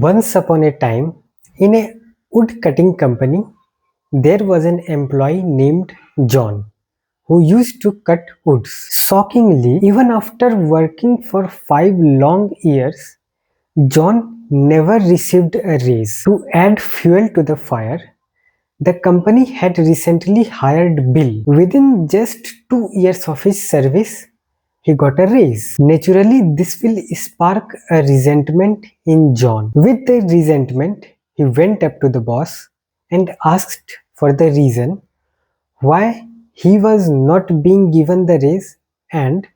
Once upon a time, in a wood cutting company, there was an employee named John who used to cut woods. Shockingly, even after working for 5 long years, John never received a raise. To add fuel to the fire, the company had recently hired Bill. Within just 2 years of his service, he got a raise. Naturally, this will spark a resentment in John. With the resentment, he went up to the boss and asked for the reason why he was not being given the raise and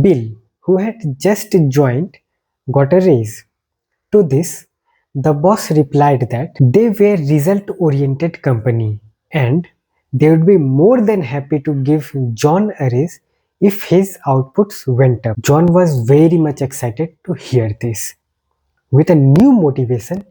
Bill, who had just joined, got a raise. To this, the boss replied that they were result-oriented company and they would be more than happy to give John a raise if his outputs went up. John was very much excited to hear this. With a new motivation,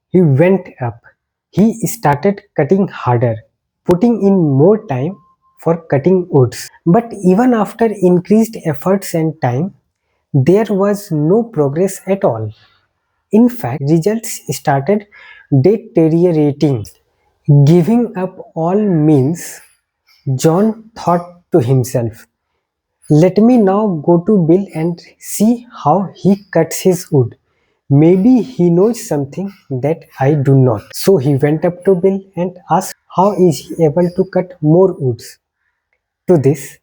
he went up. He started cutting harder, putting in more time for cutting woods. But even after increased efforts and time, there was no progress at all. In fact, results started deteriorating. Giving up all means, John thought to himself, let me now go to Bill and see how he cuts his wood. Maybe he knows something that I do not. So he went up to Bill and asked how is he able to cut more woods. To this,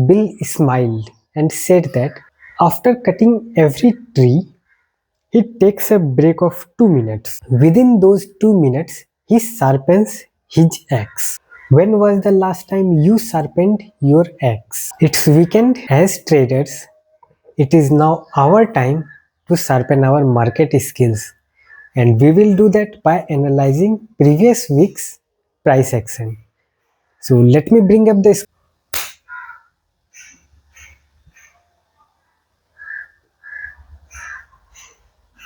Bill smiled and said that after cutting every tree, he takes a break of 2 minutes. Within those 2 minutes, he sharpens his axe. When was the last time you sharpened your axe? It's weekend. As traders, it is now our time to sharpen our market skills. And we will do that by analyzing previous week's price action. So let me bring up this.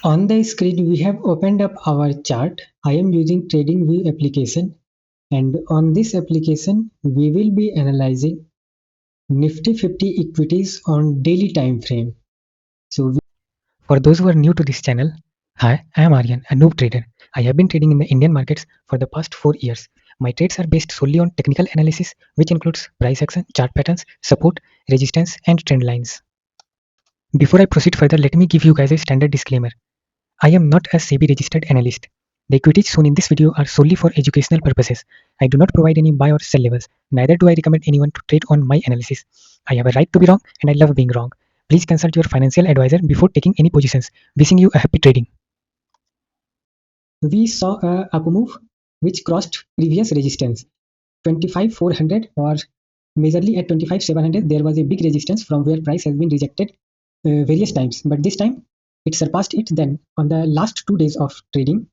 On the screen, we have opened up our chart. I am using TradingView application, and on this application, we will be analyzing Nifty 50 equities on daily time frame. For those who are new to this channel, hi, I am Aryan, a noob trader. I have been trading in the Indian markets for the past 4 years. My trades are based solely on technical analysis, which includes price action, chart patterns, support, resistance, and trend lines. Before I proceed further, let me give you guys a standard disclaimer. I am not a SEBI registered analyst. The equities shown in this video are solely for educational purposes. I do not provide any buy or sell levels. Neither do I recommend anyone to trade on my analysis. I have a right to be wrong and I love being wrong. Please consult your financial advisor before taking any positions. Wishing you a happy trading. We saw a up move which crossed previous resistance 25,400 or majorly at 25,700. There was a big resistance from where price has been rejected various times, but this time it surpassed it. Then on the last 2 days of trading,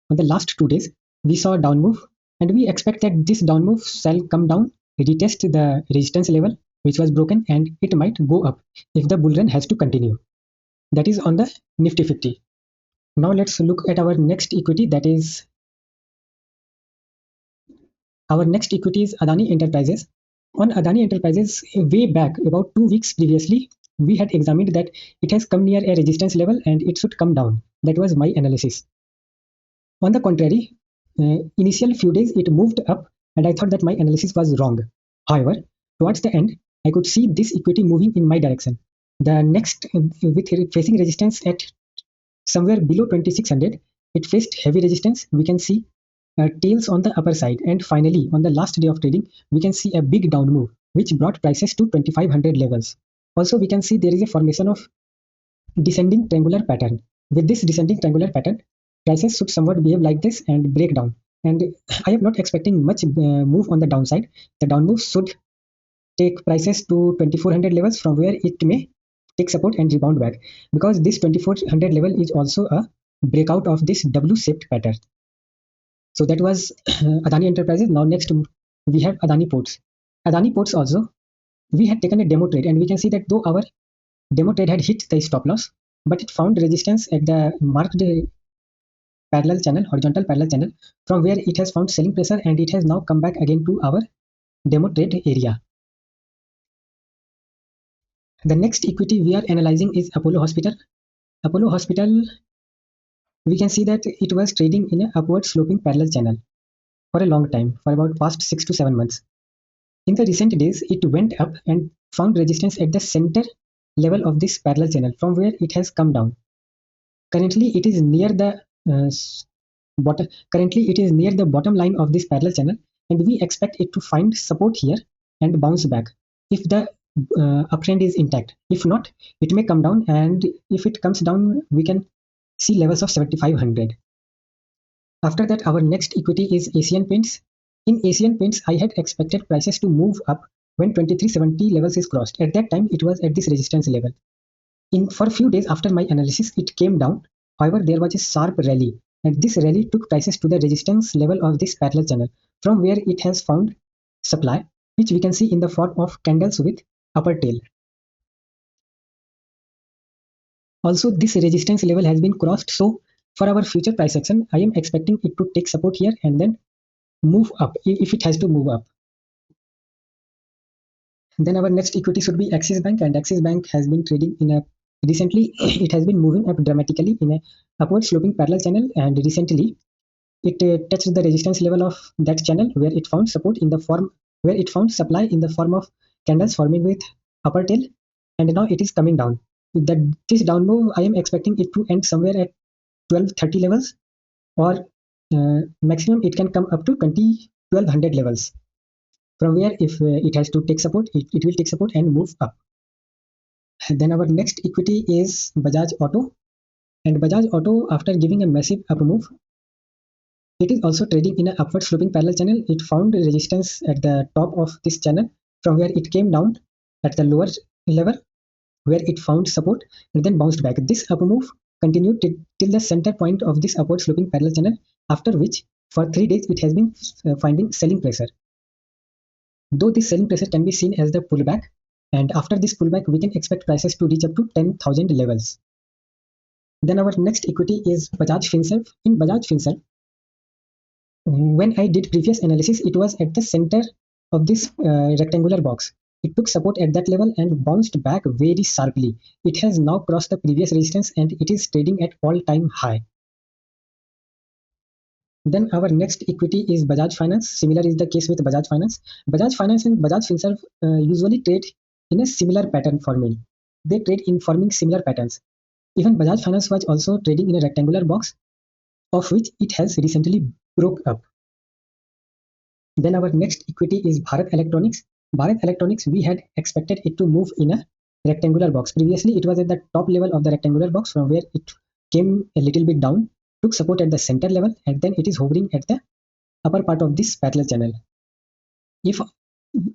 we saw a down move, and we expect that this down move shall come down, retest the resistance level which was broken, and it might go up if the bull run has to continue. That is on the Nifty 50. Now let's look at our next equity. That is our next equity is Adani Enterprises. On Adani Enterprises, way back about 2 weeks previously, we had examined that it has come near a resistance level and it should come down. That was my analysis. On the contrary, initial few days it moved up and I thought that my analysis was wrong. However, towards the end, I could see this equity moving in my direction. The next, with facing resistance at somewhere below 2600, it faced heavy resistance. We can see tails on the upper side, and finally on the last day of trading, we can see a big down move which brought prices to 2500 levels. Also, we can see there is a formation of descending triangular pattern. With this descending triangular pattern, prices should somewhat behave like this and break down. And I am not expecting much move on the downside. The down move should take prices to 2400 levels, from where it may take support and rebound back, because this 2400 level is also a breakout of this W-shaped pattern. So that was Adani Enterprises. Now next we have Adani Ports. Adani Ports also, we had taken a demo trade, and we can see that though our demo trade had hit the stop loss, but it found resistance at the marked parallel channel, horizontal parallel channel, from where it has found selling pressure, and it has now come back again to our demo trade area. The next equity we are analyzing is Apollo Hospital. Apollo Hospital we can see that it was trading in an upward sloping parallel channel for a long time, for about past 6 to 7 months. In the recent days, it went up and found resistance at the center level of this parallel channel, from where it has come down. Currently, it is near the bottom. Currently, it is near the bottom line of this parallel channel, and we expect it to find support here and bounce back if the uptrend is intact. If not, it may come down, and if it comes down, we can see levels of 7,500. After that, our next equity is Asian Paints. In Asian Paints, I had expected prices to move up when 2370 levels is crossed. At that time, it was at this resistance level. For a few days after my analysis, it came down. However, there was a sharp rally, and this rally took prices to the resistance level of this parallel channel, from where it has found supply, which we can see in the form of candles with upper tail. Also, this resistance level has been crossed, so for our future price action, I am expecting it to take support here and then move up if it has to move up. Then our next equity should be Axis Bank, and Axis Bank has been trading in a recently it has been moving up dramatically in a upward sloping parallel channel, and recently it touched the resistance level of that channel, where it found support in the form where it found supply in the form of candles forming with upper tail, and now it is coming down. This down move, I am expecting it to end somewhere at 1230 levels, or maximum it can come up to 1200 levels, from where if it has to take support, it will take support and move up. Then our next equity is Bajaj Auto, and Bajaj Auto, after giving a massive up move, it is also trading in an upward sloping parallel channel. It found resistance at the top of this channel, from where it came down at the lower level, where it found support and then bounced back. This up move continued till the center point of this upward sloping parallel channel, after which for 3 days it has been finding selling pressure. Though this selling pressure can be seen as the pullback, and after this pullback we can expect prices to reach up to 10,000 levels. Then our next equity is Bajaj Finserv. In Bajaj Finserv, when I did previous analysis, it was at the center of this rectangular box. It took support at that level and bounced back very sharply. It has now crossed the previous resistance and it is trading at all-time high. Then our next equity is Bajaj Finance. Similar is the case with Bajaj Finance. Bajaj Finance and Bajaj Finserv usually trade in a similar pattern forming. They trade in forming similar patterns. Even Bajaj Finance was also trading in a rectangular box, of which it has recently broke up. Then our next equity is Bharat Electronics. Bharat Electronics, we had expected it to move in a rectangular box. Previously, it was at the top level of the rectangular box, from where it came a little bit down, took support at the center level, and then it is hovering at the upper part of this parallel channel. If,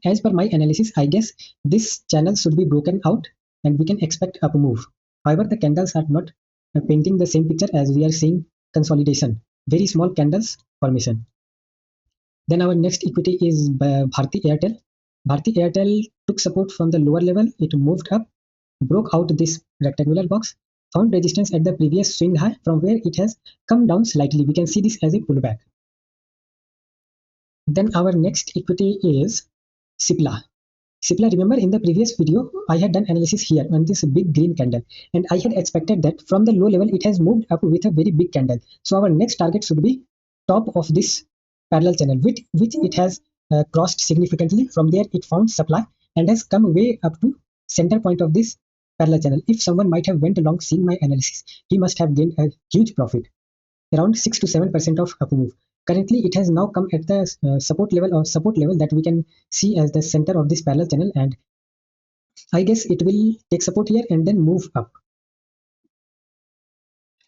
as per my analysis, I guess this channel should be broken out and we can expect up move. However, the candles are not painting the same picture, as we are seeing consolidation, very small candles formation. Then our next equity is Bharti Airtel. Bharti Airtel took support from the lower level. It moved up, broke out this rectangular box, found resistance at the previous swing high, from where it has come down slightly. We can see this as a pullback. Then our next equity is Cipla. Cipla, remember in the previous video, I had done analysis here on this big green candle, and I had expected that from the low level, it has moved up with a very big candle. So our next target should be top of this parallel channel, which it has crossed significantly. From there, it found supply and has come way up to center point of this parallel channel. If someone might have went along seeing my analysis, he must have gained a huge profit, around 6 to 7% of up move. Currently, it has now come at the support level that we can see as the center of this parallel channel, and I guess it will take support here and then move up.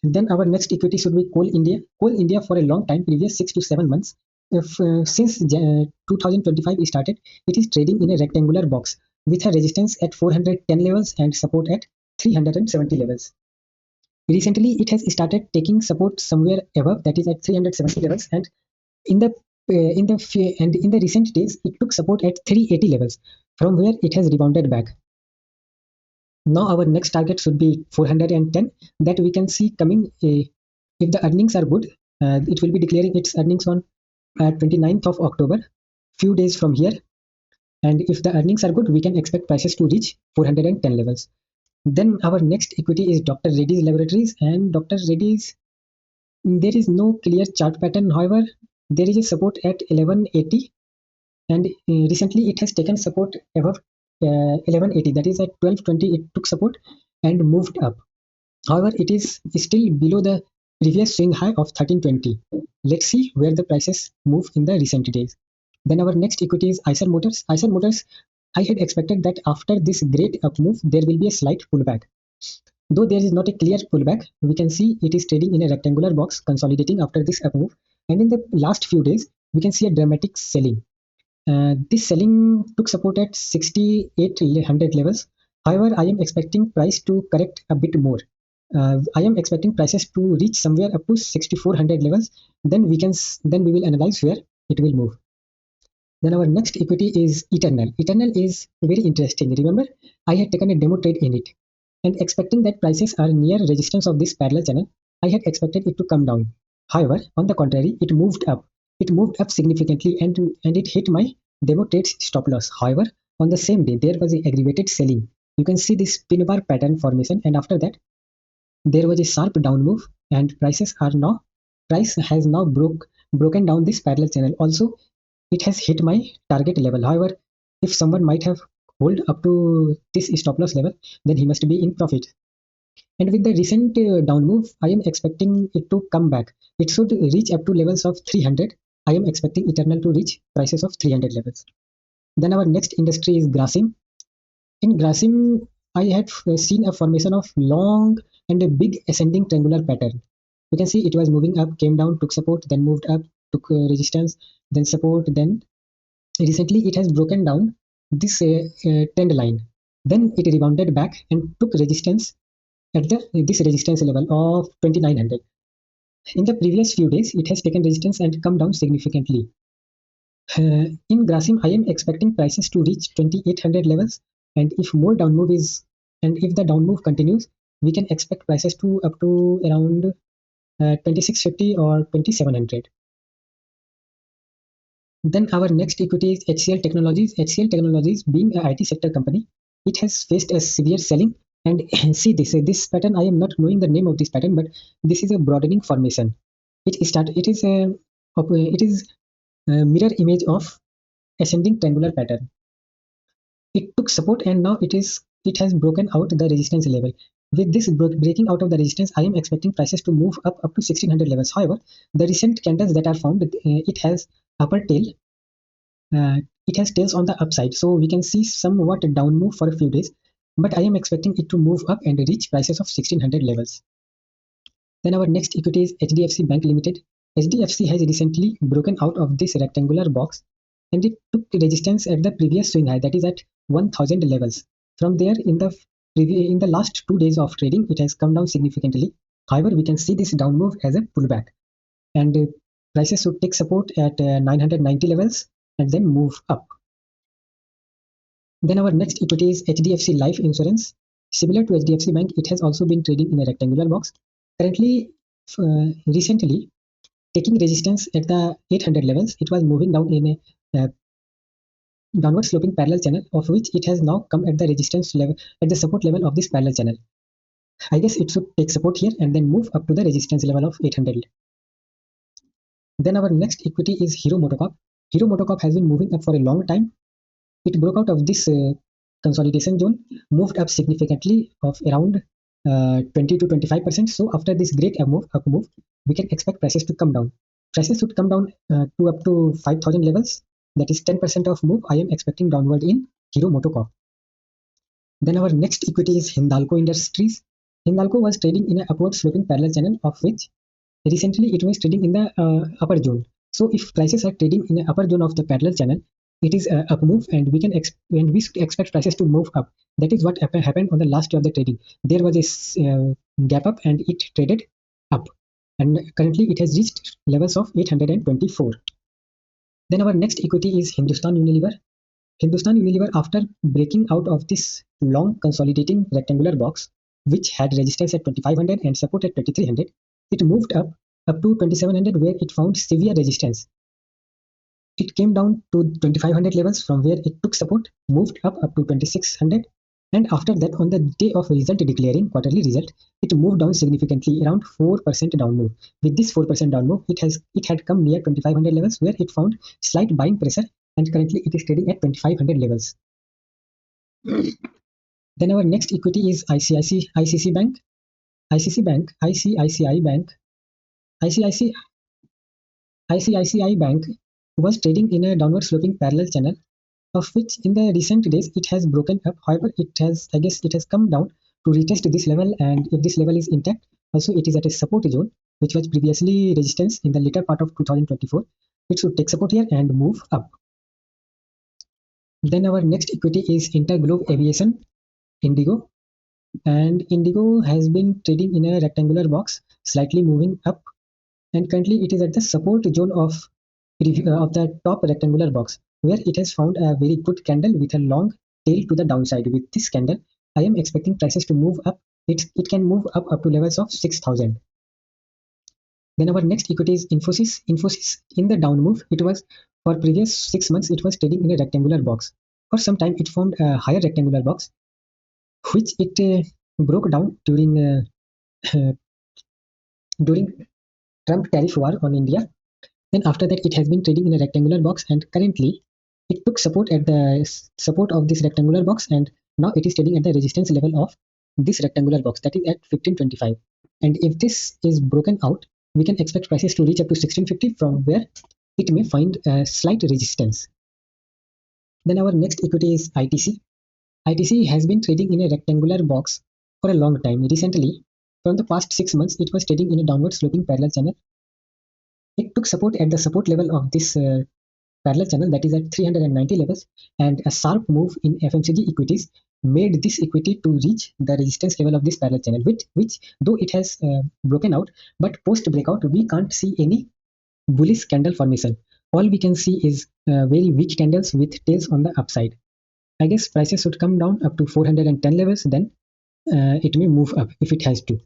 Then our next equity should be Coal India. Coal India, for a long time, previous 6 to 7 months, since 2025 started, it is trading in a rectangular box with a resistance at 410 levels and support at 370 levels. Recently, it has started taking support somewhere above, that is at 370 levels, and in the recent days, it took support at 380 levels, from where it has rebounded back. Now our next target should be 410, that we can see coming. If the earnings are good, it will be declaring its earnings on 29th of October, few days from here. And if the earnings are good, we can expect prices to reach 410 levels. Then our next equity is Dr. Reddy's Laboratories, and Dr. Reddy's There is no clear chart pattern. However, there is a support at 1180, and recently it has taken support above 1180, that is at 1220 it took support and moved up. However, it is still below the previous swing high of 1320. Let's see where the prices move in the recent days. Then our next equity is Eicher Motors. Eicher Motors, I had expected that after this great up move, there will be a slight pullback. Though there is not a clear pullback, we can see it is trading in a rectangular box, consolidating after this up move. And in the last few days, we can see a dramatic selling. This selling took support at 6800 levels. However, I am expecting price to correct a bit more. I am expecting prices to reach somewhere up to 6400 levels. Then we will analyze where it will move. Then our next equity is Eternal. Eternal is very interesting. Remember, I had taken a demo trade in it, and expecting that prices are near resistance of this parallel channel, I had expected it to come down. However, on the contrary, it moved up. It moved up significantly, and it hit my demo trade stop loss. However, on the same day, there was a aggravated selling. You can see this pin bar pattern formation, and after that, there was a sharp down move, and price has now broken down this parallel channel. Also, it has hit my target level. However, if someone might have hold up to this stop loss level, then he must be in profit. And with the recent down move, I am expecting it to come back. It should reach up to levels of 300. I am expecting Eternal to reach prices of 300 levels. Then our next industry is Grasim. In Grasim, I had seen a formation of long and a big ascending triangular pattern. You can see it was moving up, came down, took support, then moved up, took resistance, then support, then recently it has broken down this trend line. Then it rebounded back and took resistance at this resistance level of 2900. In the previous few days, it has taken resistance and come down significantly. In Grasim, I am expecting prices to reach 2800 levels, and if the down move continues, we can expect prices to up to around 2650 or 2700. Then our next equity is HCL Technologies. HCL Technologies, being an IT sector company, it has faced a severe selling. And see this pattern. I am not knowing the name of this pattern, but this is a broadening formation. It is a mirror image of ascending triangular pattern. It took support, and now it has broken out the resistance level. With this breaking out of the resistance, I am expecting prices to move up to 1600 levels. However, the recent candles that are found, it has upper tail. It has tails on the upside, so we can see somewhat down move for a few days, but I am expecting it to move up and reach prices of 1600 levels. Then our next equity is HDFC Bank Limited. HDFC has recently broken out of this rectangular box, and it took resistance at the previous swing high, that is at 1000 levels. From there, in the last 2 days of trading, it has come down significantly. However, we can see this down move as a pullback, and prices should take support at 990 levels and then move up. Then our next equity is HDFC Life Insurance. Similar to HDFC Bank, it has also been trading in a rectangular box. Currently, recently, taking resistance at the 800 levels, it was moving down in a downward sloping parallel channel, of which it has now come at the resistance level, at the support level of this parallel channel. I guess it should take support here and then move up to the resistance level of 800. Then our next equity is Hero MotoCorp. Hero MotoCorp has been moving up for a long time. It broke out of this consolidation zone, moved up significantly of around 20 to 25%. So after this great up move, we can expect prices to come down. Prices should come down to up to 5000 levels. That is 10% of move I am expecting downward in Hero MotoCorp. Then our next equity is Hindalco Industries. Hindalco was trading in an upward sloping parallel channel, of which recently it was trading in the upper zone. So if prices are trading in the upper zone of the parallel channel, it is up move, and we should expect prices to move up. That is what happened on the last day of the trading. There was a gap up and it traded up, and currently it has reached levels of 824. Then our next equity is Hindustan Unilever. Hindustan Unilever, after breaking out of this long consolidating rectangular box, which had resistance at 2500 and support at 2300, it moved up to 2700, where it found severe resistance. It came down to 2500 levels, from where it took support, moved up to 2600, And after that, on the day of result declaring quarterly result, it moved down significantly, around 4% down move. With this 4% down move, it had come near 2500 levels, where it found slight buying pressure, and currently it is trading at 2500 levels. Then our next equity is ICICI Bank. ICICI Bank, ICICI Bank, ICICI Bank was trading in a downward sloping parallel channel, of which in the recent days it has broken up. However, I guess it has come down to retest this level, and if this level is intact, also it is at a support zone, which was previously resistance in the later part of 2024. It should take support here and move up. Then our next equity is Interglobe Aviation, Indigo. And Indigo has been trading in a rectangular box, slightly moving up, and currently it is at the support zone of the top rectangular box, where it has found a very good candle with a long tail to the downside. With this candle, I am expecting prices to move up. It can move up to levels of 6,000. Then our next equity is Infosys. Infosys, in the down move, it was for previous 6 months, it was trading in a rectangular box. For some time, it formed a higher rectangular box, which it broke down during Trump tariff war on India. Then after that, it has been trading in a rectangular box, and currently it took support at the support of this rectangular box, and now it is trading at the resistance level of this rectangular box, that is at 1525. And if this is broken out, we can expect prices to reach up to 1650, from where it may find a slight resistance. Then our next equity is ITC. ITC has been trading in a rectangular box for a long time. Recently, from the past 6 months, it was trading in a downward sloping parallel channel. It took support at the support level of this parallel channel, that is at 390 levels, and a sharp move in FMCG equities made this equity to reach the resistance level of this parallel channel, which though it has broken out, but post breakout we can't see any bullish candle formation. All we can see is very weak candles with tails on the upside. I guess prices should come down up to 410 levels, then it may move up if it has to.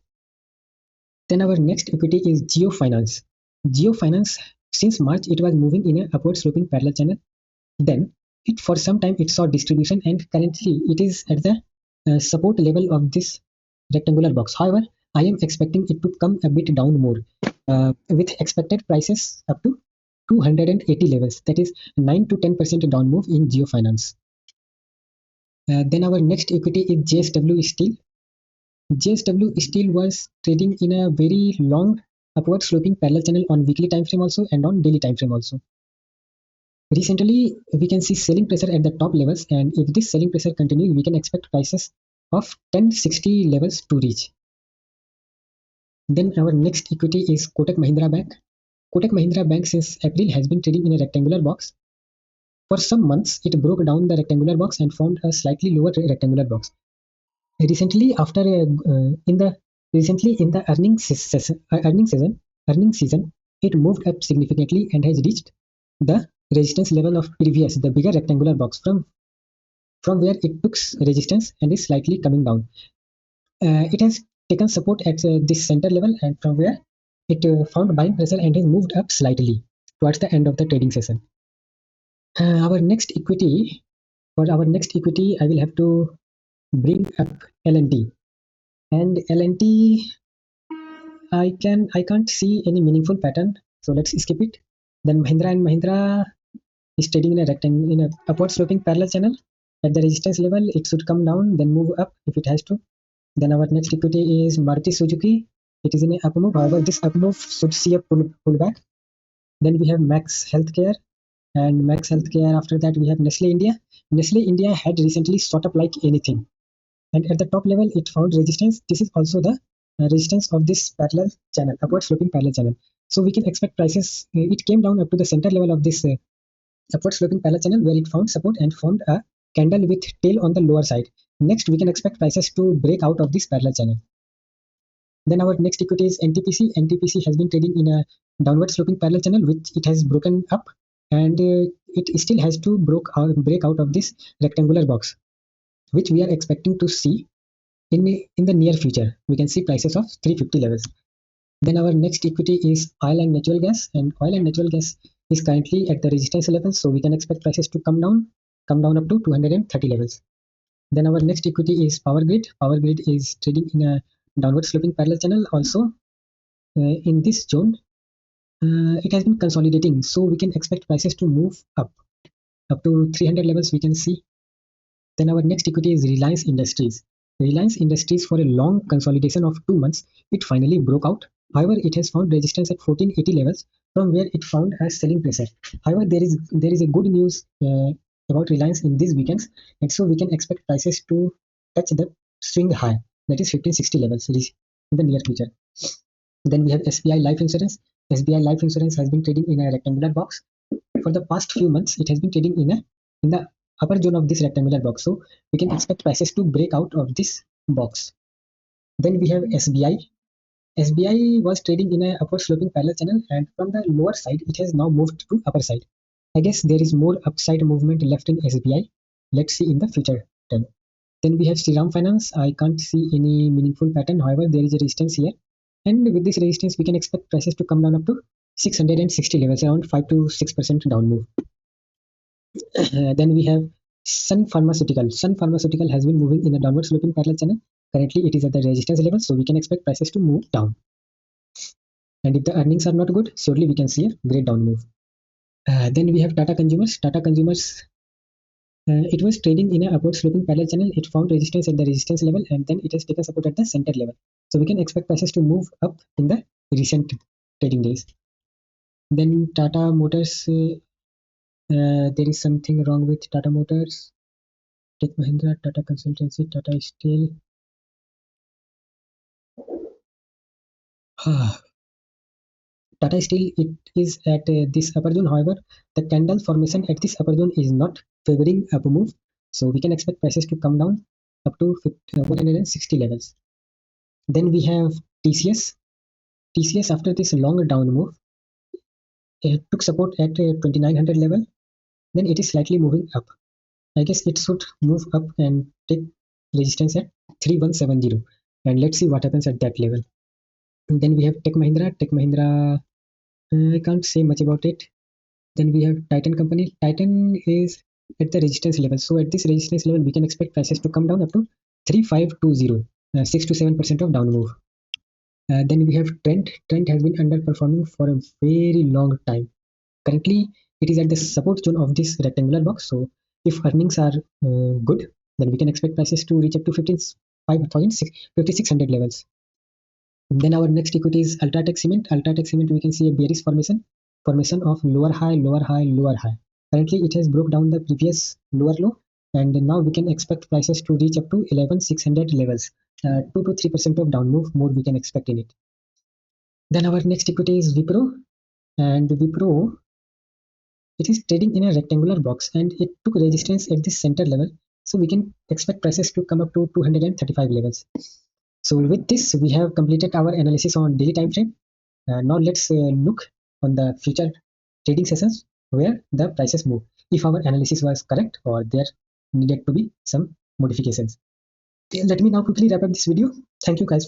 Then our next equity is Geo Finance. Geo Finance, since March, it was moving in a upward sloping parallel channel. Then it for some time it saw distribution, and currently it is at the support level of this rectangular box. However, I am expecting it to come a bit down more, with expected prices up to 280 levels. That is 9 to 10% down move in Geo Finance. Then our next equity is JSW Steel. JSW Steel was trading in a very long upward sloping parallel channel on weekly time frame also, and on daily time frame also. Recently, we can see selling pressure at the top levels, and if this selling pressure continues, we can expect prices of 1060 levels to reach. Then our next equity is Kotak Mahindra Bank. Kotak Mahindra Bank since April has been trading in a rectangular box. For some months, it broke down the rectangular box and formed a slightly lower rectangular box. Recently, in the earnings season, it moved up significantly and has reached the resistance level of the bigger rectangular box, from where it took resistance and is slightly coming down. It has taken support at this center level, and from where it found buying pressure and has moved up slightly towards the end of the trading session. Our next equity, I will have to bring up L&T. And L&T, I can't see any meaningful pattern, so let's skip it. Then Mahindra and Mahindra is trading in a upward sloping parallel channel. At the resistance level, it should come down, then move up if it has to. Then our next equity is Maruti Suzuki. It is in an up move. However, this up move should see a pullback. Then we have Max Healthcare, and Max Healthcare. After that, we have Nestle India. Nestle India had recently shot up like anything, and at the top level, it found resistance. This is also the resistance of this parallel channel, upward sloping parallel channel. So we can expect prices. It came down up to the center level of this upward sloping parallel channel, where it found support and formed a candle with tail on the lower side. Next, we can expect prices to break out of this parallel channel. Then our next equity is NTPC. NTPC has been trading in a downward sloping parallel channel, which it has broken up, and it still has to break out of this rectangular box, which we are expecting to see in the near future. We can see prices of 350 levels. Then our next equity is oil and natural gas, and oil and natural gas is currently at the resistance level, so we can expect prices to come down up to 230 levels. Then our next equity is Power Grid. Power Grid is trading in a downward sloping parallel channel. Also, in this zone, it has been consolidating, so we can expect prices to move up to 300 levels. We can see. Then our next equity is Reliance Industries. Reliance Industries, for a long consolidation of 2 months, it finally broke out. However, it has found resistance at 1480 levels, from where it found a selling pressure. However, there is a good news about Reliance in these weekends, and so we can expect prices to touch the swing high, that is 1560 levels, in the near future. Then we have SBI Life Insurance. SBI Life Insurance has been trading in a rectangular box. For the past few months, it has been trading in the upper zone of this rectangular box. So we can expect prices to break out of this box. Then we have SBI. SBI was trading in an upward sloping parallel channel, and from the lower side, it has now moved to upper side. I guess there is more upside movement left in SBI. Let's see in the future time. Then we have Shriram Finance. I can't see any meaningful pattern. However, there is a resistance here. And with this resistance, we can expect prices to come down up to 660 levels, around 5 to 6% down move. Then we have Sun Pharmaceutical. Sun Pharmaceutical has been moving in a downward sloping parallel channel. Currently, it is at the resistance level, so we can expect prices to move down. And if the earnings are not good, surely we can see a great down move. Then we have Tata Consumers. Tata Consumers, it was trading in an upward sloping parallel channel. It found resistance at the resistance level, and then it has taken support at the center level. So we can expect prices to move up in the recent trading days. Then Tata Motors, there is something wrong with Tata Motors. Tech Mahindra, Tata Consultancy, Tata Steel. Tata Steel, it is at this upper zone. However, the candle formation at this upper zone is not favoring up move. So we can expect prices to come down up to 160 levels. Then we have TCS. TCS, after this long down move, it took support at 2900 level. Then it is slightly moving up. I guess it should move up and take resistance at 3170. And let's see what happens at that level. And then we have Tech Mahindra. Tech Mahindra, I can't say much about it. Then we have Titan Company. Titan is at the resistance level. So at this resistance level, we can expect prices to come down up to 3520, 6 to 7% of down move. Then we have Trent. Trent has been underperforming for a very long time. Currently, it is at the support zone of this rectangular box. So if earnings are good, then we can expect prices to reach up to 5600 levels. And then our next equity is Ultratech Cement. Ultratech Cement, we can see a bearish formation of lower high, lower high, lower high. Currently, it has broke down the previous lower low, and now we can expect prices to reach up to 11600 levels. 2 to 3% of down move more we can expect in it. Then our next equity is Wipro, and Wipro, it is trading in a rectangular box, and it took resistance at this center level, so we can expect prices to come up to 235 levels. So with this, we have completed our analysis on daily time frame. Now let's look on the future trading sessions where the prices move, if our analysis was correct or there needed to be some modifications. Let me now quickly wrap up this video. Thank you guys.